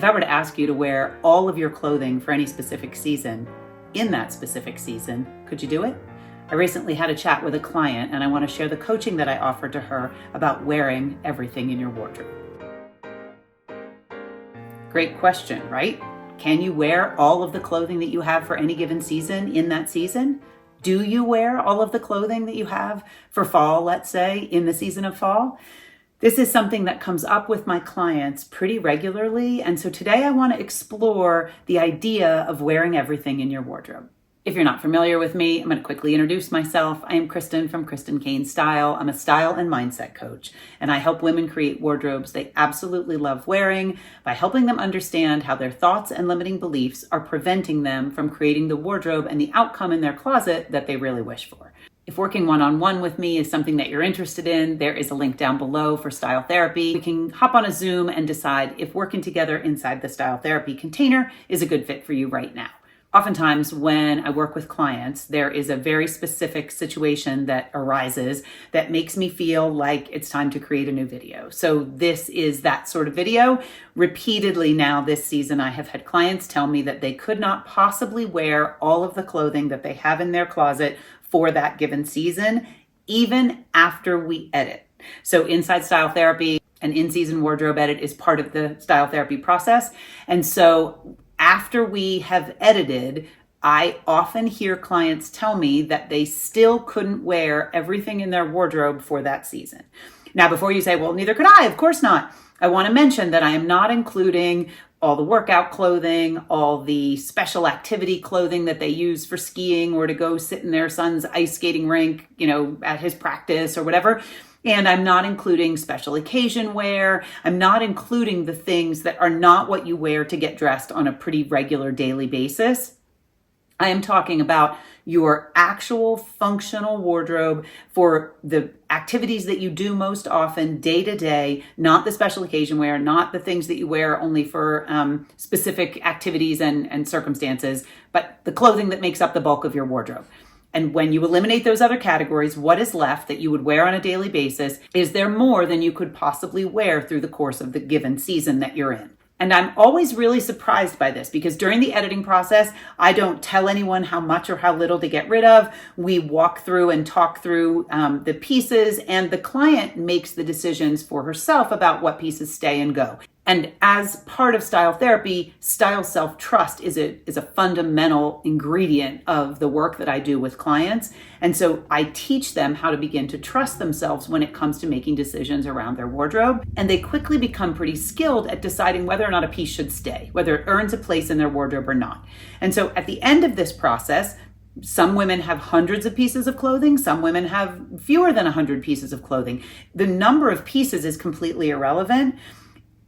If I were to ask you to wear all of your clothing for any specific season, in that specific season, could you do it? I recently had a chat with a client and I want to share the coaching that I offered to her about wearing everything in your wardrobe. Great question, right? Can you wear all of the clothing that you have for any given season in that season? Do you wear all of the clothing that you have for fall, let's say, in the season of fall? This is something that comes up with my clients pretty regularly. And so today I want to explore the idea of wearing everything in your wardrobe. If you're not familiar with me, I'm going to quickly introduce myself. I am Kristen from Kristen Kane Style. I'm a style and mindset coach, and I help women create wardrobes they absolutely love wearing by helping them understand how their thoughts and limiting beliefs are preventing them from creating the wardrobe and the outcome in their closet that they really wish for. If working one-on-one with me is something that you're interested in, there is a link down below for style therapy. We can hop on a Zoom and decide if working together inside the style therapy container is a good fit for you right now. Oftentimes when I work with clients, there is a very specific situation that arises that makes me feel like it's time to create a new video. So this is that sort of video. Repeatedly now this season, I have had clients tell me that they could not possibly wear all of the clothing that they have in their closet for that given season, even after we edit. So inside style therapy, an in-season wardrobe edit is part of the style therapy process. And so after we have edited, I often hear clients tell me that they still couldn't wear everything in their wardrobe for that season. Now, before you say, well, neither could I, of course not. I want to mention that I am not including all the workout clothing, all the special activity clothing that they use for skiing or to go sit in their son's ice skating rink, at his practice or whatever. And I'm not including special occasion wear. I'm not including the things that are not what you wear to get dressed on a pretty regular daily basis. I am talking about your actual functional wardrobe for the activities that you do most often day to day, not the special occasion wear, not the things that you wear only for specific activities and circumstances, but the clothing that makes up the bulk of your wardrobe. And when you eliminate those other categories, what is left that you would wear on a daily basis? Is there more than you could possibly wear through the course of the given season that you're in? And I'm always really surprised by this because during the editing process, I don't tell anyone how much or how little to get rid of. We walk through and talk through the pieces, and the client makes the decisions for herself about what pieces stay and go. And as part of style therapy, style self-trust is a fundamental ingredient of the work that I do with clients. And so I teach them how to begin to trust themselves when it comes to making decisions around their wardrobe. And they quickly become pretty skilled at deciding whether or not a piece should stay, whether it earns a place in their wardrobe or not. And so at the end of this process, some women have hundreds of pieces of clothing. Some women have fewer than 100 pieces of clothing. The number of pieces is completely irrelevant.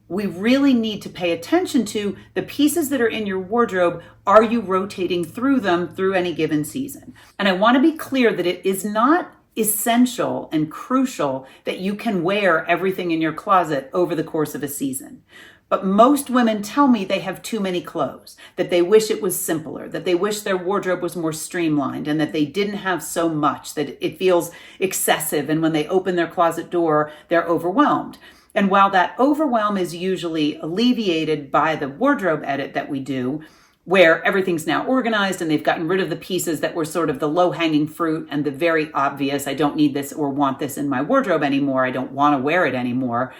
We really need to pay attention to the pieces that are in your wardrobe. Are you rotating through them through any given season? And I want to be clear that it is not essential and crucial that you can wear everything in your closet over the course of a season. But most women tell me they have too many clothes, that they wish it was simpler, that they wish their wardrobe was more streamlined, and that they didn't have so much, that it feels excessive. And when they open their closet door, they're overwhelmed. And while that overwhelm is usually alleviated by the wardrobe edit that we do, where everything's now organized and they've gotten rid of the pieces that were sort of the low-hanging fruit and the very obvious, I don't need this or want this in my wardrobe anymore, I don't want to wear it anymore,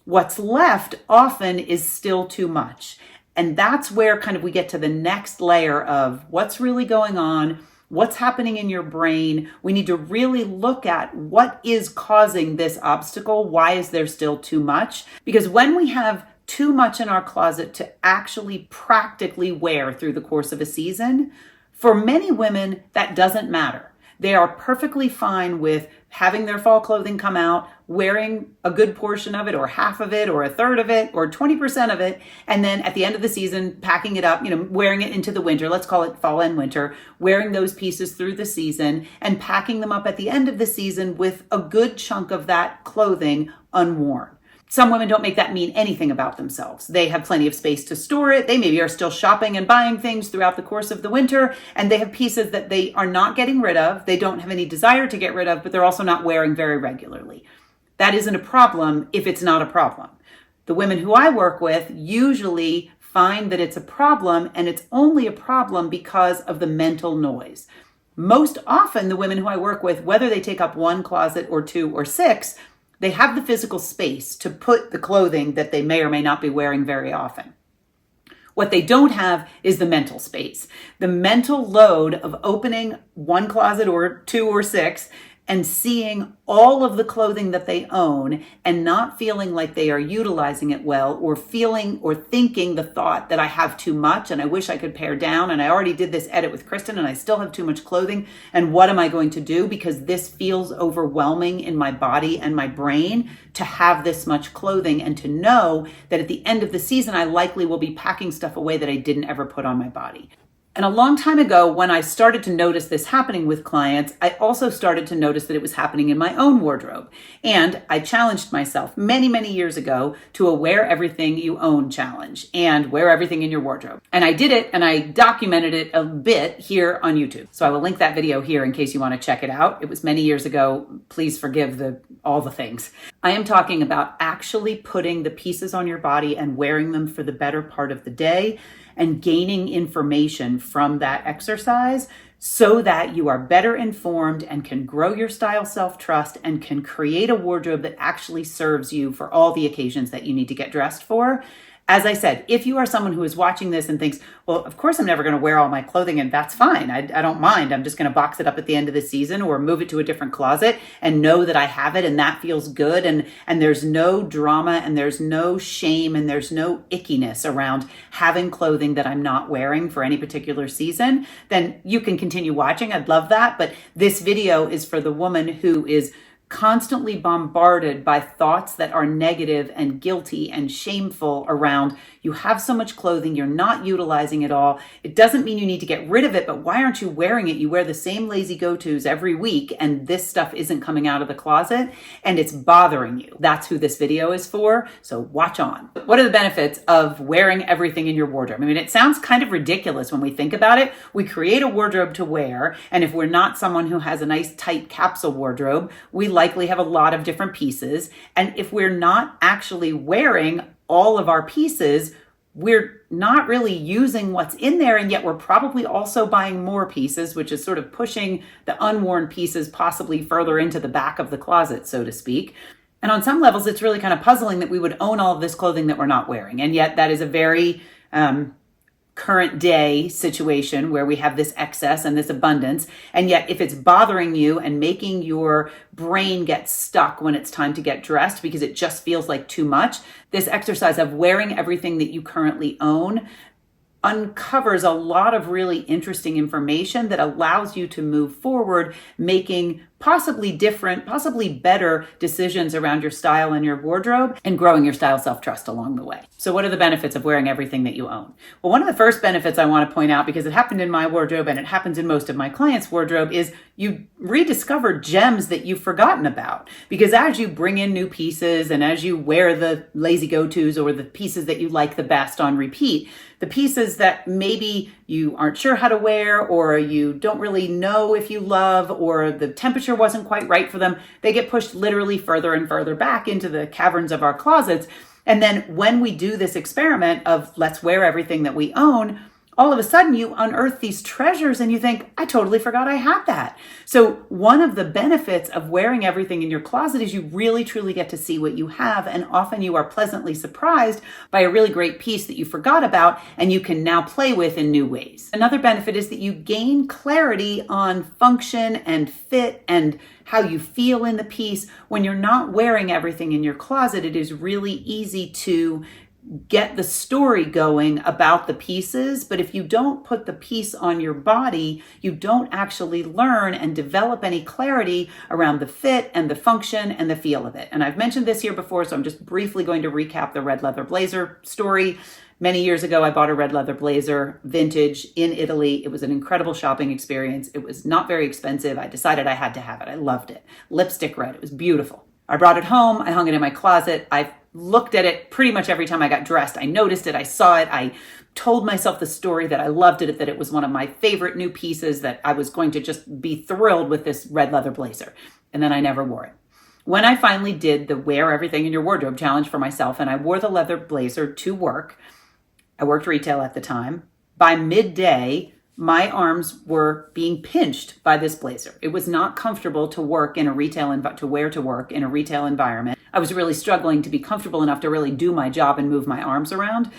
what's left often is still too much. And that's where kind of we get to the next layer of what's really going on, what's happening in your brain. We need to really look at what is causing this obstacle. Why is there still too much? Because when we have too much in our closet to actually practically wear through the course of a season, for many women, that doesn't matter. They are perfectly fine with having their fall clothing come out, wearing a good portion of it or half of it or a third of it or 20% of it. And then at the end of the season, packing it up, wearing it into the winter, let's call it fall and winter, wearing those pieces through the season and packing them up at the end of the season with a good chunk of that clothing unworn. Some women don't make that mean anything about themselves. They have plenty of space to store it. They maybe are still shopping and buying things throughout the course of the winter, and they have pieces that they are not getting rid of. They don't have any desire to get rid of, but they're also not wearing very regularly. That isn't a problem if it's not a problem. The women who I work with usually find that it's a problem, and it's only a problem because of the mental noise. Most often, the women who I work with, whether they take up one closet or two or six, they have the physical space to put the clothing that they may or may not be wearing very often. What they don't have is the mental space, the mental load of opening one closet or two or six and seeing all of the clothing that they own and not feeling like they are utilizing it well, or feeling or thinking the thought that I have too much and I wish I could pare down, and I already did this edit with Kristen and I still have too much clothing, and what am I going to do because this feels overwhelming in my body and my brain to have this much clothing, and to know that at the end of the season I likely will be packing stuff away that I didn't ever put on my body. And a long time ago, when I started to notice this happening with clients, I also started to notice that it was happening in my own wardrobe. And I challenged myself many, many years ago to a wear everything you own challenge and wear everything in your wardrobe. And I did it, and I documented it a bit here on YouTube. So I will link that video here in case you want to check it out. It was many years ago. Please forgive all the things. I am talking about actually putting the pieces on your body and wearing them for the better part of the day, and gaining information from that exercise so that you are better informed and can grow your style self-trust and can create a wardrobe that actually serves you for all the occasions that you need to get dressed for. As I said, if you are someone who is watching this and thinks, well, of course I'm never going to wear all my clothing, and that's fine. I don't mind. I'm just going to box it up at the end of the season or move it to a different closet and know that I have it and that feels good. And there's no drama and there's no shame and there's no ickiness around having clothing that I'm not wearing for any particular season, then you can continue watching. I'd love that. But this video is for the woman who is constantly bombarded by thoughts that are negative and guilty and shameful around, you have so much clothing, you're not utilizing it all. It doesn't mean you need to get rid of it, but why aren't you wearing it? You wear the same lazy go-tos every week and this stuff isn't coming out of the closet and it's bothering you. That's who this video is for, so watch on. What are the benefits of wearing everything in your wardrobe? I mean, it sounds kind of ridiculous when we think about it. We create a wardrobe to wear, and if we're not someone who has a nice tight capsule wardrobe, we likely have a lot of different pieces. And if we're not actually wearing all of our pieces, we're not really using what's in there, and yet we're probably also buying more pieces, which is sort of pushing the unworn pieces possibly further into the back of the closet, so to speak. And on some levels, it's really kind of puzzling that we would own all of this clothing that we're not wearing. And yet that is a very current day situation where we have this excess and this abundance. And yet if it's bothering you and making your brain get stuck when it's time to get dressed because it just feels like too much, this exercise of wearing everything that you currently own uncovers a lot of really interesting information that allows you to move forward, making possibly different, possibly better decisions around your style and your wardrobe, and growing your style self-trust along the way. So what are the benefits of wearing everything that you own? Well, one of the first benefits I want to point out, because it happened in my wardrobe and it happens in most of my clients' wardrobe, is you rediscover gems that you've forgotten about. Because as you bring in new pieces and as you wear the lazy go-tos or the pieces that you like the best on repeat, the pieces that maybe you aren't sure how to wear or you don't really know if you love, or the temperature wasn't quite right for them, they get pushed literally further and further back into the caverns of our closets. And then when we do this experiment of let's wear everything that we own, all of a sudden you unearth these treasures and you think, I totally forgot I had that. So one of the benefits of wearing everything in your closet is you really truly get to see what you have, and often you are pleasantly surprised by a really great piece that you forgot about and you can now play with in new ways. Another benefit is that you gain clarity on function and fit and how you feel in the piece. When you're not wearing everything in your closet, it is really easy to get the story going about the pieces, but if you don't put the piece on your body, you don't actually learn and develop any clarity around the fit and the function and the feel of it. And I've mentioned this here before, so I'm just briefly going to recap the red leather blazer story. Many years ago, I bought a red leather blazer, vintage, in Italy. It was an incredible shopping experience. It was not very expensive. I decided I had to have it. I loved it. Lipstick red. It was beautiful. I brought it home. I hung it in my closet. I looked at it pretty much every time I got dressed. I noticed it. I saw it. I told myself the story that I loved it, that it was one of my favorite new pieces, that I was going to just be thrilled with this red leather blazer. And then I never wore it. When I finally did the wear everything in your wardrobe challenge for myself and I wore the leather blazer to work, I worked retail at the time. By midday, my arms were being pinched by this blazer. It was not comfortable to work in a to wear to work in a retail environment. I was really struggling to be comfortable enough to really do my job and move my arms around.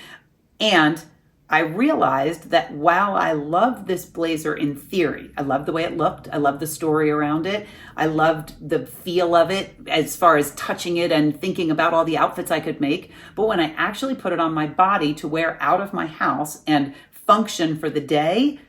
And I realized that while I loved this blazer in theory, I loved the way it looked, I loved the story around it, I loved the feel of it as far as touching it and thinking about all the outfits I could make. But when I actually put it on my body to wear out of my house and function for the day,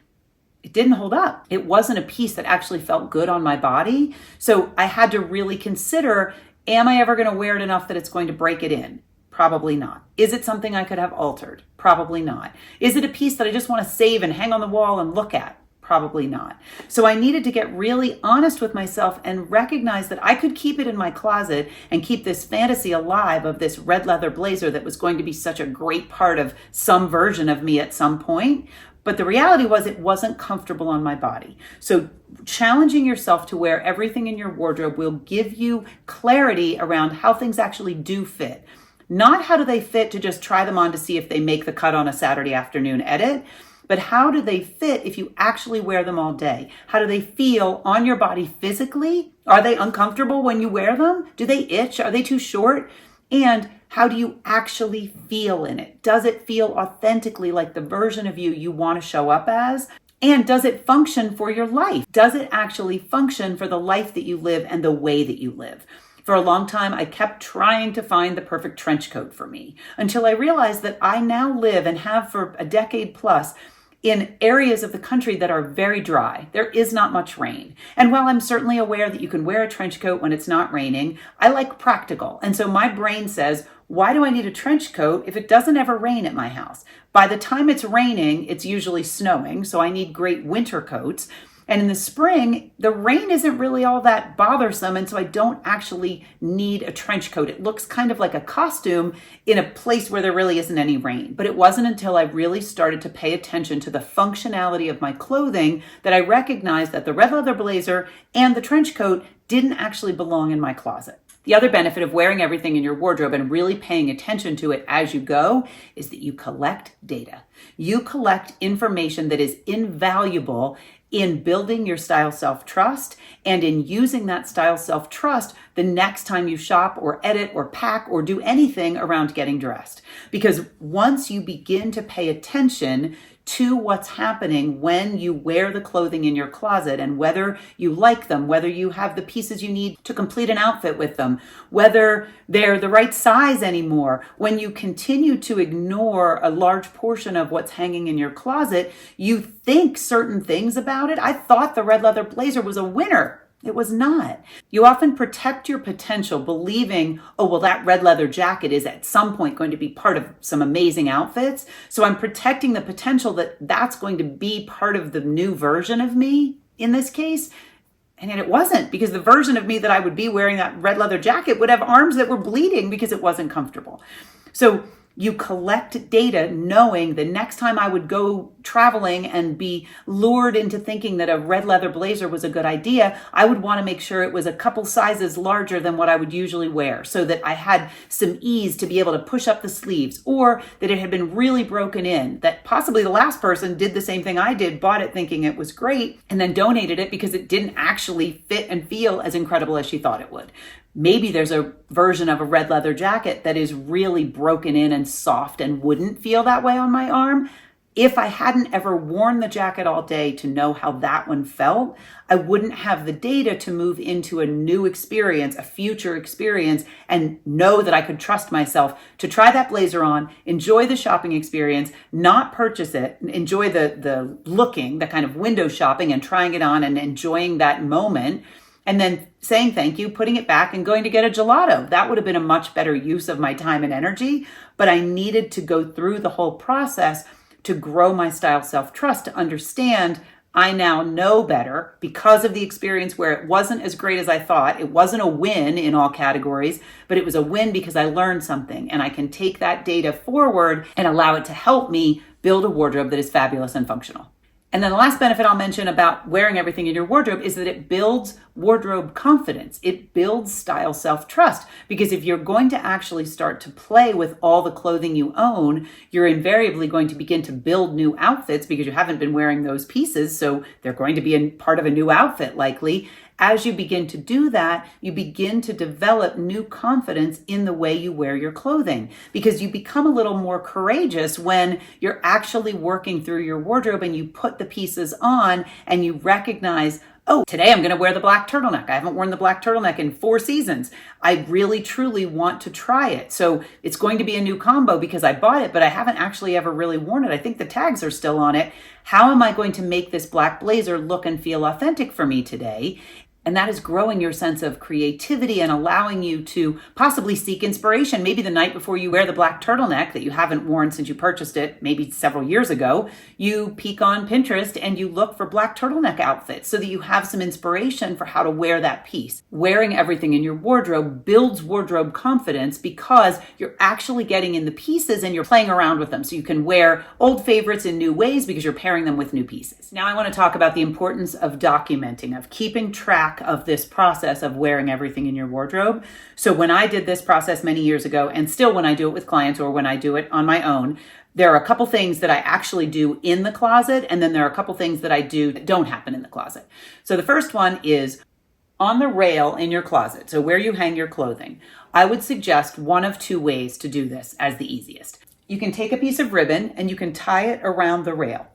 it didn't hold up. It wasn't a piece that actually felt good on my body. So I had to really consider, am I ever going to wear it enough that it's going to break it in? Probably not. Is it something I could have altered? Probably not. Is it a piece that I just want to save and hang on the wall and look at? Probably not. So I needed to get really honest with myself and recognize that I could keep it in my closet and keep this fantasy alive of this red leather blazer that was going to be such a great part of some version of me at some point. But the reality was it wasn't comfortable on my body. So challenging yourself to wear everything in your wardrobe will give you clarity around how things actually do fit. Not how do they fit to just try them on to see if they make the cut on a Saturday afternoon edit, but how do they fit if you actually wear them all day? How do they feel on your body physically? Are they uncomfortable when you wear them? Do they itch? Are they too short? And how do you actually feel in it? Does it feel authentically like the version of you want to show up as? And does it function for your life? Does it actually function for the life that you live and the way that you live? For a long time, I kept trying to find the perfect trench coat for me until I realized that I now live and have for a decade plus in areas of the country that are very dry. There is not much rain. And while I'm certainly aware that you can wear a trench coat when it's not raining, I like practical. And so my brain says, why do I need a trench coat if it doesn't ever rain at my house? By the time it's raining, it's usually snowing, so I need great winter coats. And in the spring, the rain isn't really all that bothersome, and so I don't actually need a trench coat. It looks kind of like a costume in a place where there really isn't any rain. But it wasn't until I really started to pay attention to the functionality of my clothing that I recognized that the red leather blazer and the trench coat didn't actually belong in my closet. The other benefit of wearing everything in your wardrobe and really paying attention to it as you go is that you collect data. You collect information that is invaluable in building your style self-trust and in using that style self-trust the next time you shop or edit or pack or do anything around getting dressed. Because once you begin to pay attention to what's happening when you wear the clothing in your closet and whether you like them, whether you have the pieces you need to complete an outfit with them, whether they're the right size anymore. When you continue to ignore a large portion of what's hanging in your closet, you think certain things about it. I thought the red leather blazer was a winner. It was not. You often protect your potential believing, oh, well, that red leather jacket is at some point going to be part of some amazing outfits. So I'm protecting the potential that that's going to be part of the new version of me in this case. And yet it wasn't, because the version of me that I would be wearing that red leather jacket would have arms that were bleeding because it wasn't comfortable. So you collect data knowing the next time I would go traveling and be lured into thinking that a red leather blazer was a good idea, I would want to make sure it was a couple sizes larger than what I would usually wear so that I had some ease to be able to push up the sleeves, or that it had been really broken in, that possibly the last person did the same thing I did, bought it thinking it was great, and then donated it because it didn't actually fit and feel as incredible as she thought it would. Maybe there's a version of a red leather jacket that is really broken in and soft and wouldn't feel that way on my arm. If I hadn't ever worn the jacket all day to know how that one felt, I wouldn't have the data to move into a new experience, a future experience, and know that I could trust myself to try that blazer on, enjoy the shopping experience, not purchase it, enjoy the looking, the kind of window shopping and trying it on and enjoying that moment, and then saying thank you, putting it back, and going to get a gelato. That would have been a much better use of my time and energy, but I needed to go through the whole process to grow my style self-trust, to understand I now know better because of the experience where it wasn't as great as I thought. It wasn't a win in all categories, but it was a win because I learned something, and I can take that data forward and allow it to help me build a wardrobe that is fabulous and functional. And then the last benefit I'll mention about wearing everything in your wardrobe is that it builds wardrobe confidence. It builds style self-trust, because if you're going to actually start to play with all the clothing you own, you're invariably going to begin to build new outfits because you haven't been wearing those pieces. So they're going to be a part of a new outfit likely. As you begin to do that, you begin to develop new confidence in the way you wear your clothing, because you become a little more courageous when you're actually working through your wardrobe and you put the pieces on and you recognize, oh, today I'm going to wear the black turtleneck. I haven't worn the black turtleneck in 4 seasons. I really, truly want to try it. So it's going to be a new combo because I bought it, but I haven't actually ever really worn it. I think the tags are still on it. How am I going to make this black blazer look and feel authentic for me today? And that is growing your sense of creativity and allowing you to possibly seek inspiration. Maybe the night before you wear the black turtleneck that you haven't worn since you purchased it, maybe several years ago, you peek on Pinterest and you look for black turtleneck outfits so that you have some inspiration for how to wear that piece. Wearing everything in your wardrobe builds wardrobe confidence because you're actually getting in the pieces and you're playing around with them. So you can wear old favorites in new ways because you're pairing them with new pieces. Now I want to talk about the importance of documenting, of keeping track of this process of wearing everything in your wardrobe. So when I did this process many years ago, and still when I do it with clients or when I do it on my own, there are a couple things that I actually do in the closet, and then there are a couple things that I do that don't happen in the closet. So the first one is on the rail in your closet, so where you hang your clothing. I would suggest one of 2 ways to do this as the easiest. You can take a piece of ribbon and you can tie it around the rail.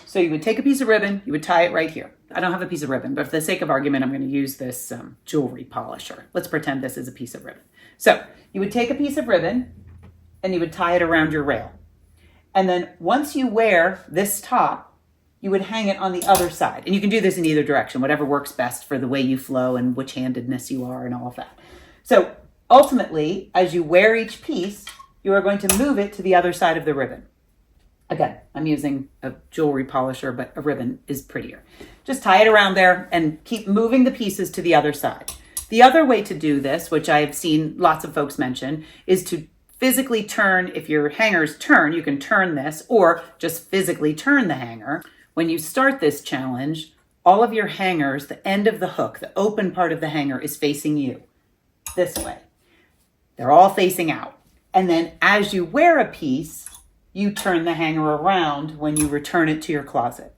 So you would take a piece of ribbon, you would tie it right here. I don't have a piece of ribbon, but for the sake of argument, I'm going to use this jewelry polisher. Let's pretend this is a piece of ribbon. So you would take a piece of ribbon and you would tie it around your rail. And then once you wear this top, you would hang it on the other side. And you can do this in either direction, whatever works best for the way you flow and which handedness you are and all of that. So ultimately, as you wear each piece, you are going to move it to the other side of the ribbon. Again, I'm using a jewelry polisher, but a ribbon is prettier. Just tie it around there and keep moving the pieces to the other side. The other way to do this, which I've seen lots of folks mention, is to physically turn. If your hangers turn, you can turn this or just physically turn the hanger. When you start this challenge, all of your hangers, the end of the hook, the open part of the hanger is facing you this way. They're all facing out. And then as you wear a piece, you turn the hanger around when you return it to your closet,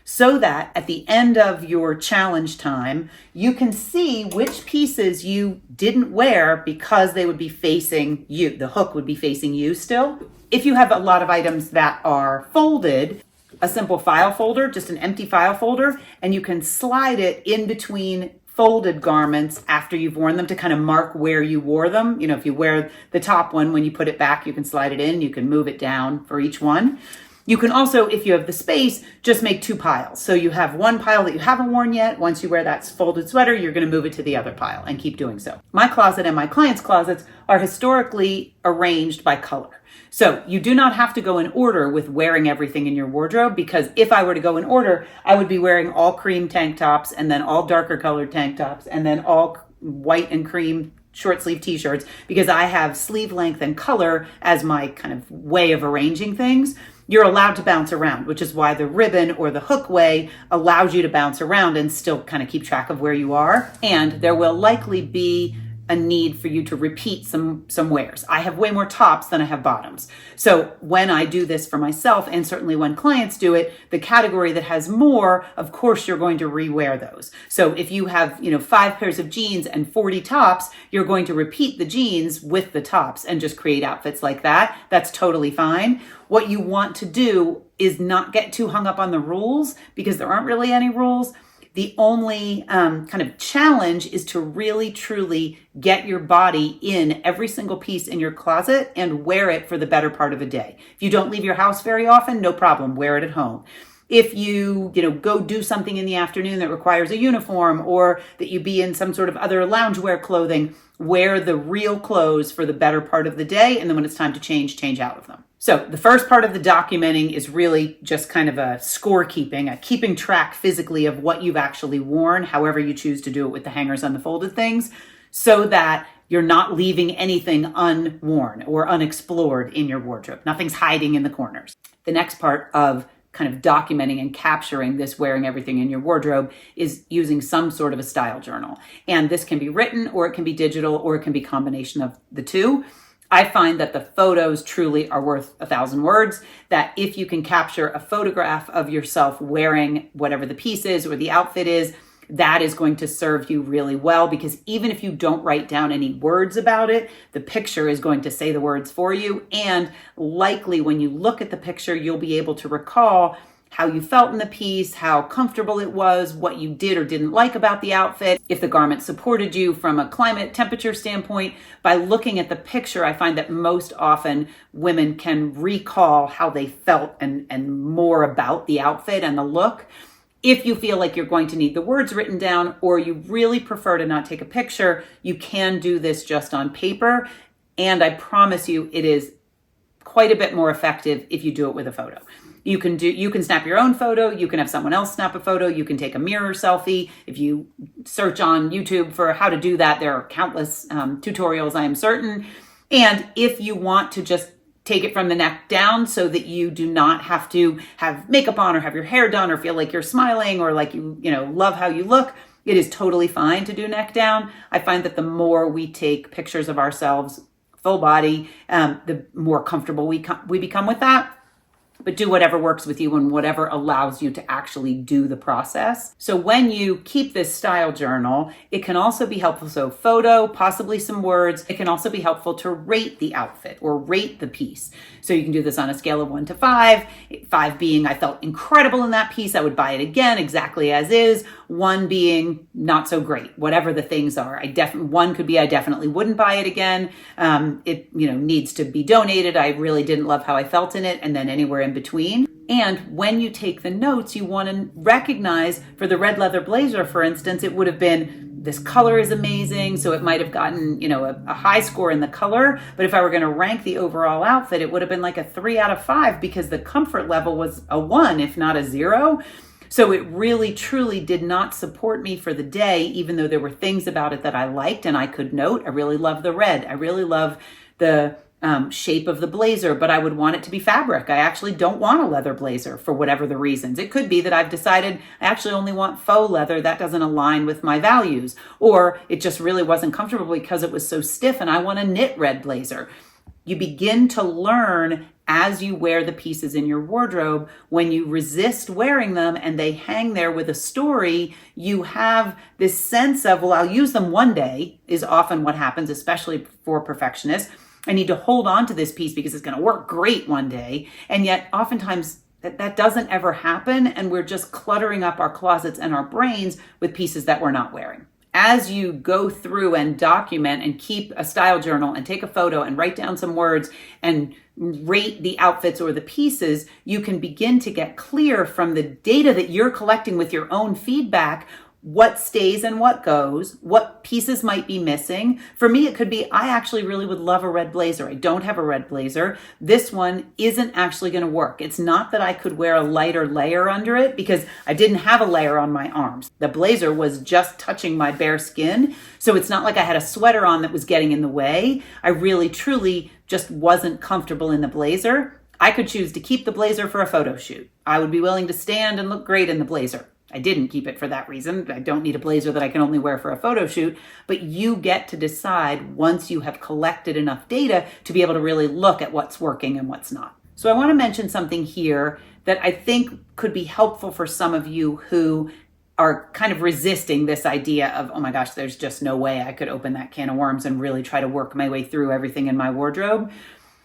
so that at the end of your challenge time, you can see which pieces you didn't wear because they would be facing you. The hook would be facing you still. If you have a lot of items that are folded, a simple file folder, just an empty file folder, and you can slide it in between folded garments after you've worn them to kind of mark where you wore them. You know, if you wear the top one, when you put it back, you can slide it in, you can move it down for each one. You can also, if you have the space, just make 2 piles. So you have one pile that you haven't worn yet. Once you wear that folded sweater, you're going to move it to the other pile and keep doing so. My closet and my clients' closets are historically arranged by color. So you do not have to go in order with wearing everything in your wardrobe, because if I were to go in order, I would be wearing all cream tank tops and then all darker colored tank tops and then all white and cream short sleeve t-shirts, because I have sleeve length and color as my kind of way of arranging things. You're allowed to bounce around, which is why the ribbon or the hook way allows you to bounce around and still kind of keep track of where you are. And there will likely be a need for you to repeat some wears. I have way more tops than I have bottoms. So when I do this for myself, and certainly when clients do it, the category that has more, of course, you're going to rewear those. So if you have, 5 pairs of jeans and 40 tops, you're going to repeat the jeans with the tops and just create outfits like that. That's totally fine. What you want to do is not get too hung up on the rules, because there aren't really any rules. The only kind of challenge is to really, truly get your body in every single piece in your closet and wear it for the better part of a day. If you don't leave your house very often, no problem, wear it at home. If you, go do something in the afternoon that requires a uniform, or that you be in some sort of other loungewear clothing, wear the real clothes for the better part of the day. And then when it's time to change out of them. So the first part of the documenting is really just kind of a scorekeeping, a keeping track physically of what you've actually worn, however you choose to do it with the hangers on the folded things, so that you're not leaving anything unworn or unexplored in your wardrobe. Nothing's hiding in the corners. The next part of kind of documenting and capturing this wearing everything in your wardrobe is using some sort of a style journal. And this can be written, or it can be digital, or it can be a combination of the two. I find that the photos truly are worth 1,000 words, that if you can capture a photograph of yourself wearing whatever the piece is or the outfit is, that is going to serve you really well, because even if you don't write down any words about it, the picture is going to say the words for you. And likely when you look at the picture, you'll be able to recall how you felt in the piece, how comfortable it was, what you did or didn't like about the outfit, if the garment supported you from a climate temperature standpoint. By looking at the picture, I find that most often women can recall how they felt and more about the outfit and the look. If you feel like you're going to need the words written down, or you really prefer to not take a picture, you can do this just on paper. And I promise you, it is quite a bit more effective if you do it with a photo. You can snap your own photo. You can have someone else snap a photo. You can take a mirror selfie. If you search on YouTube for how to do that, there are countless tutorials, I am certain. And if you want to just take it from the neck down so that you do not have to have makeup on or have your hair done or feel like you're smiling or like you love how you look, it is totally fine to do neck down. I find that the more we take pictures of ourselves full body, the more comfortable we become with that. But do whatever works with you and whatever allows you to actually do the process. So when you keep this style journal, it can also be helpful. So photo, possibly some words. It can also be helpful to rate the outfit or rate the piece. So you can do this on a scale of 1 to 5. 5 being, I felt incredible in that piece, I would buy it again exactly as is. 1 being not so great, whatever the things are. 1 could be, I definitely wouldn't buy it again. It needs to be donated. I really didn't love how I felt in it. And then anywhere in between. And when you take the notes, you want to recognize, for the red leather blazer, for instance, it would have been, this color is amazing. So it might have gotten, a high score in the color. But if I were going to rank the overall outfit, it would have been like a 3 out of 5 because the comfort level was a 1, if not a 0. So it really, truly did not support me for the day, even though there were things about it that I liked and I could note. I really love the red. I really love the shape of the blazer, but I would want it to be fabric. I actually don't want a leather blazer for whatever the reasons. It could be that I've decided I actually only want faux leather. That doesn't align with my values. Or it just really wasn't comfortable because it was so stiff and I want a knit red blazer. You begin to learn as you wear the pieces in your wardrobe. When you resist wearing them and they hang there with a story, you have this sense of, well, I'll use them one day, is often what happens, especially for perfectionists. I need to hold on to this piece because it's going to work great one day. And yet oftentimes that doesn't ever happen. And we're just cluttering up our closets and our brains with pieces that we're not wearing. As you go through and document and keep a style journal and take a photo and write down some words and rate the outfits or the pieces, you can begin to get clear from the data that you're collecting with your own feedback what stays and what goes, what pieces might be missing. For me, it could be, I actually really would love a red blazer. I don't have a red blazer. This one isn't actually going to work. It's not that I could wear a lighter layer under it because I didn't have a layer on my arms. The blazer was just touching my bare skin. So it's not like I had a sweater on that was getting in the way. I really, truly just wasn't comfortable in the blazer. I could choose to keep the blazer for a photo shoot. I would be willing to stand and look great in the blazer. I didn't keep it for that reason. I don't need a blazer that I can only wear for a photo shoot, but you get to decide once you have collected enough data to be able to really look at what's working and what's not. So I want to mention something here that I think could be helpful for some of you who are kind of resisting this idea of, oh my gosh, there's just no way I could open that can of worms and really try to work my way through everything in my wardrobe.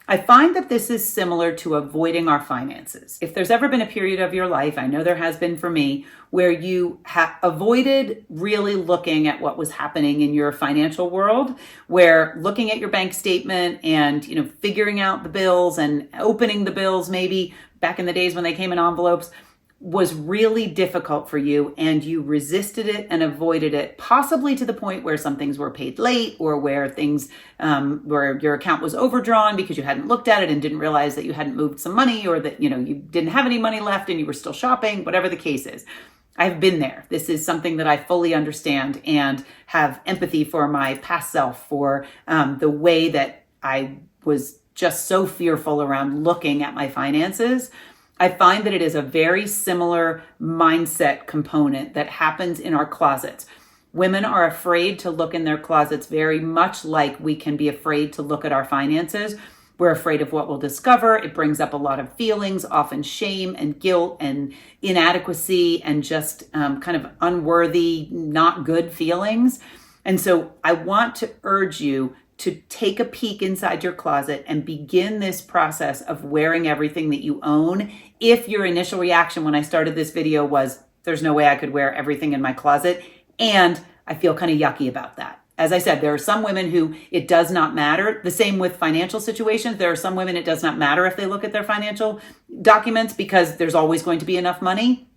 I find that this is similar to avoiding our finances. If there's ever been a period of your life, I know there has been for me, where you avoided really looking at what was happening in your financial world, where looking at your bank statement and, figuring out the bills and opening the bills, maybe back in the days when they came in envelopes, was really difficult for you, and you resisted it and avoided it, possibly to the point where some things were paid late, or where things where your account was overdrawn because you hadn't looked at it and didn't realize that you hadn't moved some money, or that you didn't have any money left and you were still shopping, whatever the case is. I've been there. This is something that I fully understand and have empathy for my past self, for the way that I was just so fearful around looking at my finances. I find that it is a very similar mindset component that happens in our closets. Women are afraid to look in their closets very much like we can be afraid to look at our finances. We're afraid of what we'll discover. It brings up a lot of feelings, often shame and guilt and inadequacy and just kind of unworthy, not good feelings. And so I want to urge you to take a peek inside your closet and begin this process of wearing everything that you own. If your initial reaction when I started this video was, there's no way I could wear everything in my closet, and I feel kind of yucky about that. As I said, there are some women who it does not matter. The same with financial situations. There are some women it does not matter if they look at their financial documents because there's always going to be enough money.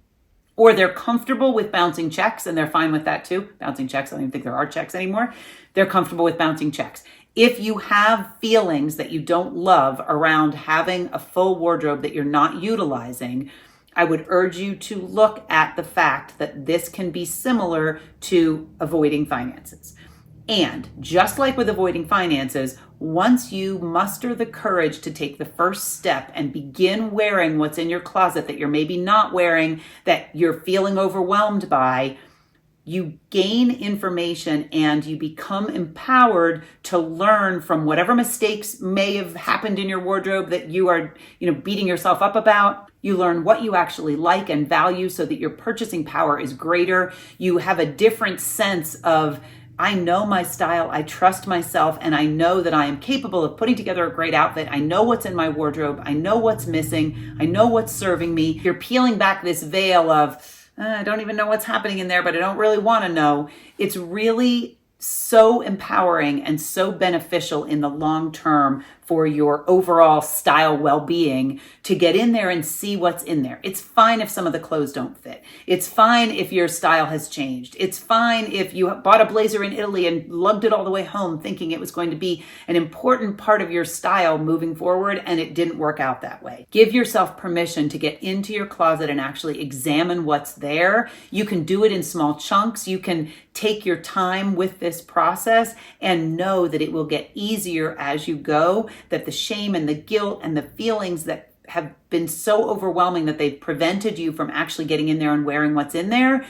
Or they're comfortable with bouncing checks and they're fine with that too. Bouncing checks, I don't even think there are checks anymore. They're comfortable with bouncing checks. If you have feelings that you don't love around having a full wardrobe that you're not utilizing, I would urge you to look at the fact that this can be similar to avoiding finances. And just like with avoiding finances, once you muster the courage to take the first step and begin wearing what's in your closet that you're maybe not wearing, that you're feeling overwhelmed by, you gain information and you become empowered to learn from whatever mistakes may have happened in your wardrobe that you are, beating yourself up about. You learn what you actually like and value so that your purchasing power is greater. You have a different sense of, I know my style, I trust myself, and I know that I am capable of putting together a great outfit. I know what's in my wardrobe. I know what's missing. I know what's serving me. You're peeling back this veil of, I don't even know what's happening in there, but I don't really want to know. It's really so empowering and so beneficial in the long term for your overall style well-being to get in there and see what's in there. It's fine if some of the clothes don't fit. It's fine if your style has changed. It's fine if you bought a blazer in Italy and lugged it all the way home thinking it was going to be an important part of your style moving forward and it didn't work out that way. Give yourself permission to get into your closet and actually examine what's there. You can do it in small chunks. You can take your time with this process and know that it will get easier as you go, that the shame and the guilt and the feelings that have been so overwhelming that they've prevented you from actually getting in there and wearing what's in there,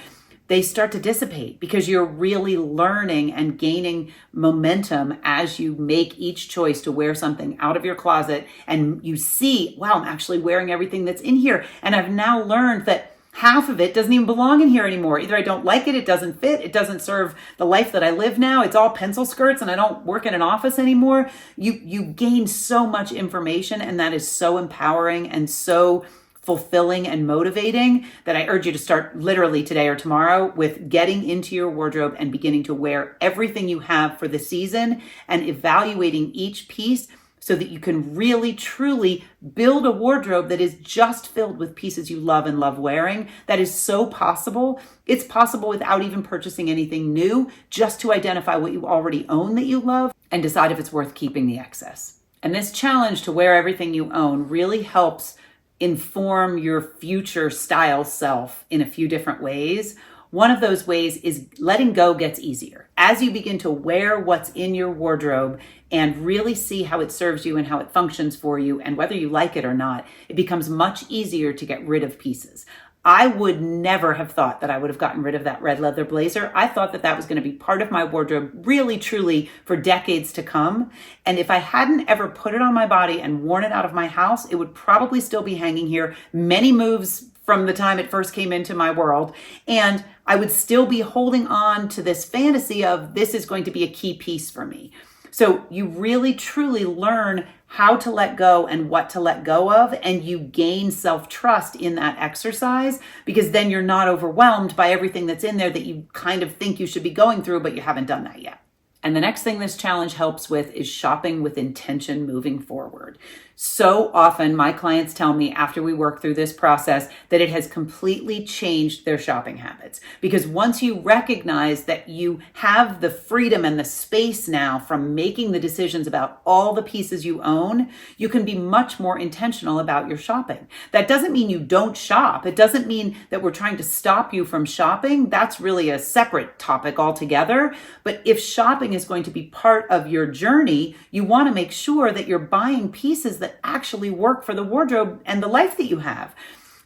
they start to dissipate because you're really learning and gaining momentum as you make each choice to wear something out of your closet and you see, wow, I'm actually wearing everything that's in here. And I've now learned that half of it doesn't even belong in here anymore. Either I don't like it, it doesn't fit, it doesn't serve the life that I live now. It's all pencil skirts and I don't work in an office anymore. You gain so much information and that is so empowering and so fulfilling and motivating that I urge you to start literally today or tomorrow with getting into your wardrobe and beginning to wear everything you have for the season and evaluating each piece so that you can really, truly build a wardrobe that is just filled with pieces you love and love wearing. That is so possible. It's possible without even purchasing anything new, just to identify what you already own that you love and decide if it's worth keeping the excess. And this challenge to wear everything you own really helps inform your future style self in a few different ways. One of those ways is letting go gets easier. As you begin to wear what's in your wardrobe and really see how it serves you and how it functions for you and whether you like it or not, it becomes much easier to get rid of pieces. I would never have thought that I would have gotten rid of that red leather blazer. I thought that that was going to be part of my wardrobe really, truly for decades to come. And if I hadn't ever put it on my body and worn it out of my house, it would probably still be hanging here many moves from the time it first came into my world. And I would still be holding on to this fantasy of this is going to be a key piece for me. So you really, truly learn how to let go and what to let go of, and you gain self-trust in that exercise because then you're not overwhelmed by everything that's in there that you kind of think you should be going through, but you haven't done that yet. And the next thing this challenge helps with is shopping with intention moving forward. So often my clients tell me after we work through this process that it has completely changed their shopping habits. Because once you recognize that you have the freedom and the space now from making the decisions about all the pieces you own, you can be much more intentional about your shopping. That doesn't mean you don't shop. It doesn't mean that we're trying to stop you from shopping. That's really a separate topic altogether. But if shopping clothing is going to be part of your journey, you want to make sure that you're buying pieces that actually work for the wardrobe and the life that you have.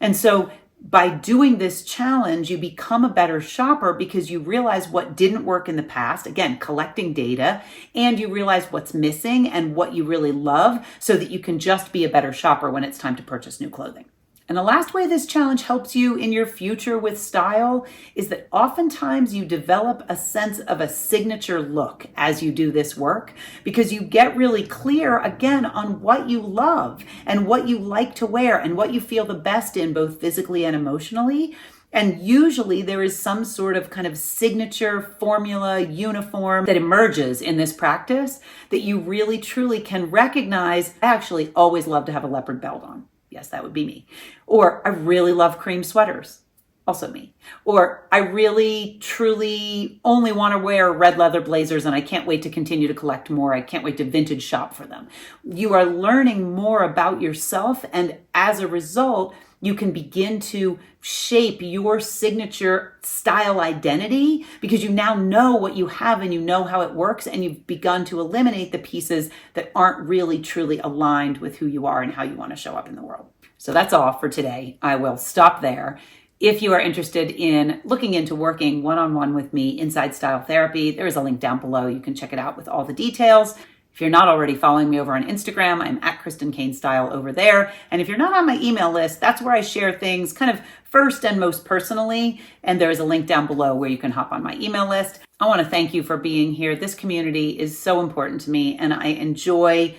And so by doing this challenge, you become a better shopper because you realize what didn't work in the past, again, collecting data, and you realize what's missing and what you really love so that you can just be a better shopper when it's time to purchase new clothing. And the last way this challenge helps you in your future with style is that oftentimes you develop a sense of a signature look as you do this work, because you get really clear again on what you love and what you like to wear and what you feel the best in, both physically and emotionally. And usually there is some sort of kind of signature formula, uniform that emerges in this practice that you really truly can recognize. I actually always love to have a leopard belt on. Yes, that would be me. Or I really love cream sweaters. Also me. Or I really, truly only want to wear red leather blazers and I can't wait to continue to collect more. I can't wait to vintage shop for them. You are learning more about yourself, and as a result, you can begin to shape your signature style identity because you now know what you have and you know how it works, and you've begun to eliminate the pieces that aren't really truly aligned with who you are and how you want to show up in the world. So that's all for today. I will stop there. If you are interested in looking into working one-on-one with me inside Style Therapy, there is a link down below. You can check it out with all the details. If you're not already following me over on Instagram, I'm at Kristen Kane Style over there. And if you're not on my email list, that's where I share things kind of first and most personally. And there is a link down below where you can hop on my email list. I want to thank you for being here. This community is so important to me, and I enjoy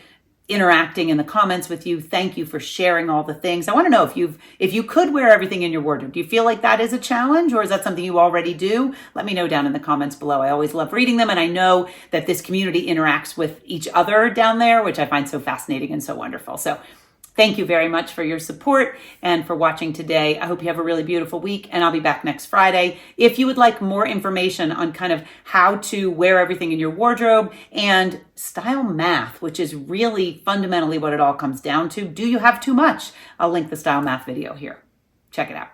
interacting in the comments with you. Thank you for sharing all the things. I want to know if you could wear everything in your wardrobe. Do you feel like that is a challenge, or is that something you already do? Let me know down in the comments below. I always love reading them, and I know that this community interacts with each other down there, which I find so fascinating and so wonderful. So thank you very much for your support and for watching today. I hope you have a really beautiful week, and I'll be back next Friday. If you would like more information on kind of how to wear everything in your wardrobe and style math, which is really fundamentally what it all comes down to, do you have too much? I'll link the style math video here. Check it out.